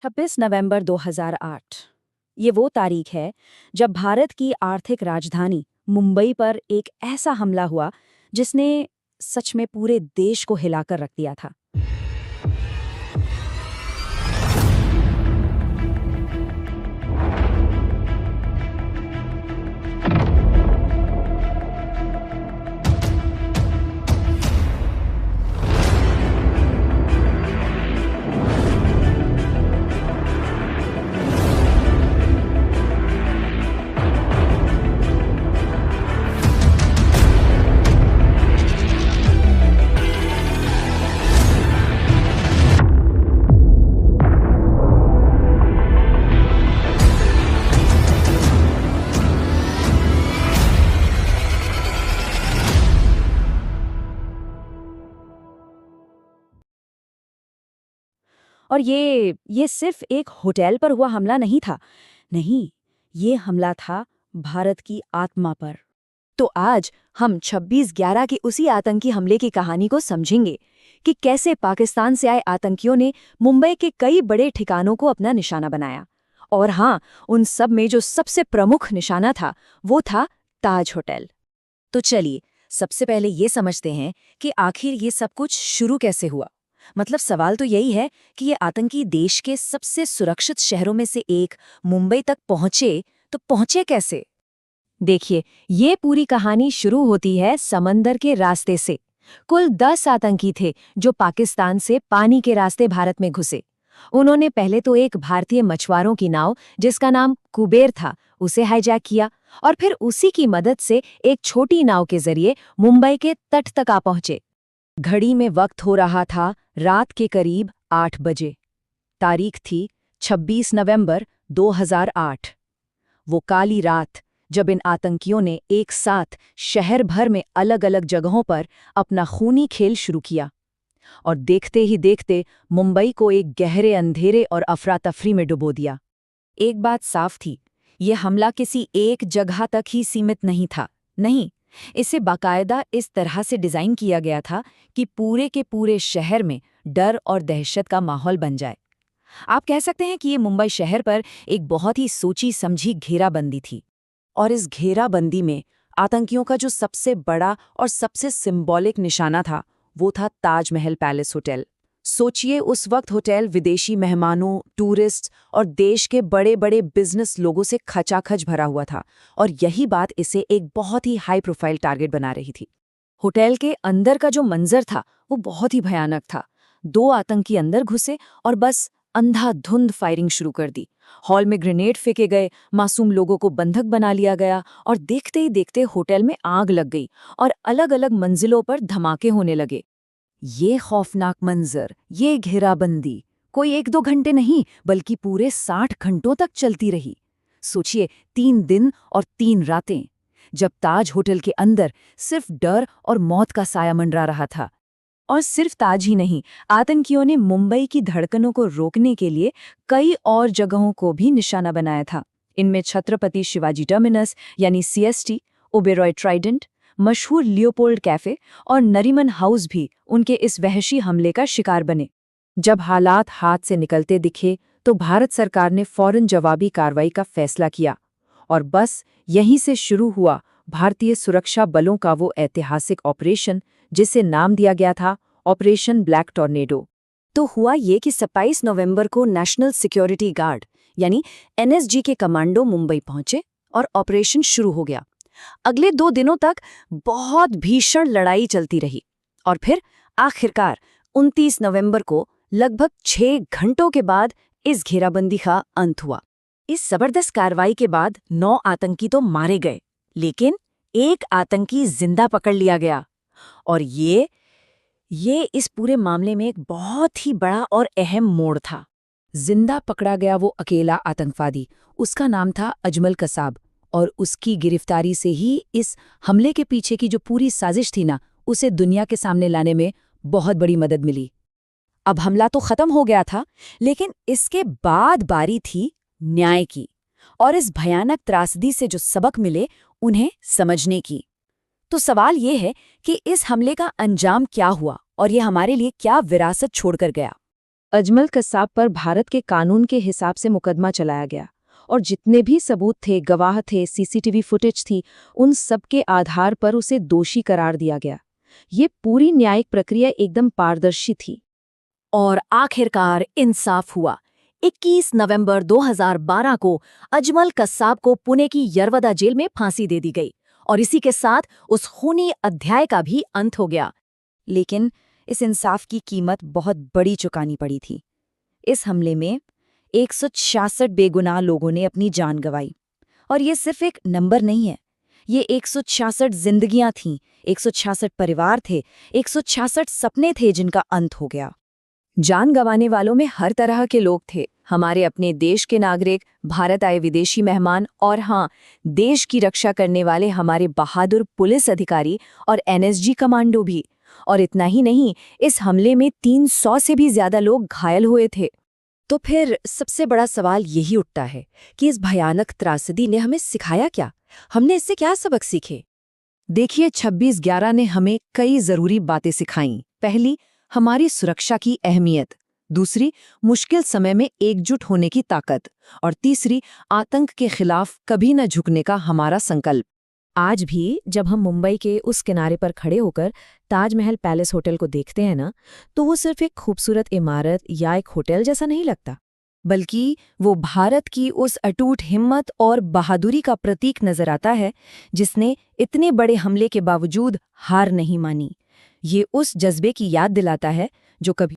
26 नवंबर 2008 ये वो तारीख है जब भारत की आर्थिक राजधानी मुंबई पर एक ऐसा हमला हुआ जिसने सच में पूरे देश को हिलाकर रख दिया था। और ये सिर्फ एक होटल पर हुआ हमला नहीं था। नहीं, ये हमला था भारत की आत्मा पर। तो आज हम 26/11 के उसी आतंकी हमले की कहानी को समझेंगे कि कैसे पाकिस्तान से आए आतंकियों ने मुंबई के कई बड़े ठिकानों को अपना निशाना बनाया। और हाँ, उन सब में जो सबसे प्रमुख निशाना था वो था ताज होटल। तो चलिए सबसे पहले ये समझते हैं कि आखिर ये सब कुछ शुरू कैसे हुआ। मतलब सवाल तो यही है कि ये आतंकी देश के सबसे सुरक्षित शहरों में से एक मुंबई तक पहुंचे, तो पहुंचे कैसे? देखिए, ये पूरी कहानी शुरू होती है समंदर के रास्ते से। कुल 10 आतंकी थे जो पाकिस्तान से पानी के रास्ते भारत में घुसे। उन्होंने पहले तो एक भारतीय मछुआरों की नाव जिसका नाम कुबेर था उसे हाईजैक किया और फिर उसी की मदद से एक छोटी नाव के जरिए मुंबई के तट तक आ पहुंचे। घड़ी में वक्त हो रहा था रात के करीब 8 बजे। तारीख थी 26 नवंबर 2008। वो काली रात जब इन आतंकियों ने एक साथ शहर भर में अलग अलग जगहों पर अपना खूनी खेल शुरू किया और देखते ही देखते मुंबई को एक गहरे अंधेरे और अफरा तफरी में डुबो दिया। एक बात साफ थी, ये हमला किसी एक जगह तक ही सीमित नहीं था। नहीं, इसे बाकायदा इस तरह से डिजाइन किया गया था कि पूरे के पूरे शहर में डर और दहशत का माहौल बन जाए। आप कह सकते हैं कि ये मुंबई शहर पर एक बहुत ही सोची समझी घेराबंदी थी। और इस घेराबंदी में आतंकियों का जो सबसे बड़ा और सबसे सिंबॉलिक निशाना था वो था ताजमहल पैलेस होटल। सोचिए, उस वक्त होटल विदेशी मेहमानों, टूरिस्ट और देश के बड़े बड़े बिजनेस लोगों से खचाखच भरा हुआ था और यही बात इसे एक बहुत ही हाई प्रोफाइल टारगेट बना रही थी। होटल के अंदर का जो मंजर था वो बहुत ही भयानक था। 2 आतंकी अंदर घुसे और बस अंधाधुंध फायरिंग शुरू कर दी। हॉल में ग्रेनेड फेंके गए, मासूम लोगों को बंधक बना लिया गया और देखते ही देखते होटल में आग लग गई और अलग अलग मंजिलों पर धमाके होने लगे। ये खौफनाक मंजर, ये घेराबंदी कोई 1-2 घंटे नहीं बल्कि पूरे 60 घंटों तक चलती रही। सोचिए, 3 दिन और 3 रातें जब ताज होटल के अंदर सिर्फ डर और मौत का साया मंडरा रहा था। और सिर्फ ताज ही नहीं, आतंकियों ने मुंबई की धड़कनों को रोकने के लिए कई और जगहों को भी निशाना बनाया था। इनमें छत्रपति शिवाजी टर्मिनस यानी सीएसटी, ओबेरॉय ट्राइडेंट, मशहूर लियोपोल्ड कैफे और नरीमन हाउस भी उनके इस वहशी हमले का शिकार बने। जब हालात हाथ से निकलते दिखे तो भारत सरकार ने फौरन जवाबी कार्रवाई का फैसला किया और बस यहीं से शुरू हुआ भारतीय सुरक्षा बलों का वो ऐतिहासिक ऑपरेशन जिसे नाम दिया गया था ऑपरेशन ब्लैक टॉर्नेडो। तो हुआ ये कि 27 नवंबर को नेशनल सिक्योरिटी गार्ड यानी एनएसजी के कमांडो मुंबई पहुंचे और ऑपरेशन शुरू हो गया। अगले 2 दिनों तक बहुत भीषण लड़ाई चलती रही और फिर आखिरकार 29 नवंबर को लगभग 6 घंटों के बाद इस घेराबंदी का अंत हुआ। इस जबरदस्त कार्रवाई के बाद 9 आतंकी तो मारे गए, लेकिन एक आतंकी जिंदा पकड़ लिया गया। और ये इस पूरे मामले में एक बहुत ही बड़ा और अहम मोड़ था। जिंदा पकड़ा गया वो अकेला आतंकवादी, उसका नाम था अजमल कसाब और उसकी गिरफ्तारी से ही इस हमले के पीछे की जो पूरी साजिश थी ना, उसे दुनिया के सामने लाने में बहुत बड़ी मदद मिली। अब हमला तो खत्म हो गया था, लेकिन इसके बाद बारी थी न्याय की और इस भयानक त्रासदी से जो सबक मिले उन्हें समझने की। तो सवाल ये है कि इस हमले का अंजाम क्या हुआ और ये हमारे लिए क्या विरासत छोड़कर गया। अजमल कसाब पर भारत के कानून के हिसाब से मुकदमा चलाया गया और जितने भी सबूत थे, गवाह थे, सीसीटीवी फुटेज थी, उन सब के आधार पर उसे दोषी करार दिया गया। ये पूरी न्यायिक प्रक्रिया एकदम पारदर्शी थी। और आखिरकार इंसाफ हुआ। 21 नवंबर 2012 को अजमल कसाब को पुणे की यरवदा जेल में फांसी दे दी गई और इसी के साथ उस खूनी अध्याय का भी अंत हो गया। लेकिन इस इंसाफ की कीमत बहुत बड़ी चुकानी पड़ी थी। इस हमले में 166 बेगुनाह लोगों ने अपनी जान गंवाई। और ये सिर्फ एक नंबर नहीं है, ये 166 जिंदगियां थीं, 166 परिवार थे, 166 सपने थे जिनका अंत हो गया। जान गंवाने वालों में हर तरह के लोग थे, हमारे अपने देश के नागरिक, भारत आए विदेशी मेहमान और हाँ, देश की रक्षा करने वाले हमारे बहादुर पुलिस अधिकारी और एनएसजी कमांडो भी। और इतना ही नहीं, इस हमले में 300 से भी ज्यादा लोग घायल हुए थे। तो फिर सबसे बड़ा सवाल यही उठता है कि इस भयानक त्रासदी ने हमें सिखाया क्या? हमने इससे क्या सबक सीखे? देखिए, 26/11 ने हमें कई जरूरी बातें सिखाईं। पहली, हमारी सुरक्षा की अहमियत। दूसरी, मुश्किल समय में एकजुट होने की ताकत। और तीसरी, आतंक के खिलाफ कभी न झुकने का हमारा संकल्प। आज भी जब हम मुंबई के उस किनारे पर खड़े होकर ताजमहल पैलेस होटल को देखते हैं ना, तो वो सिर्फ एक खूबसूरत इमारत या एक होटल जैसा नहीं लगता, बल्कि वो भारत की उस अटूट हिम्मत और बहादुरी का प्रतीक नजर आता है, जिसने इतने बड़े हमले के बावजूद हार नहीं मानी। ये उस जज्बे की याद दिलाता है जो कभी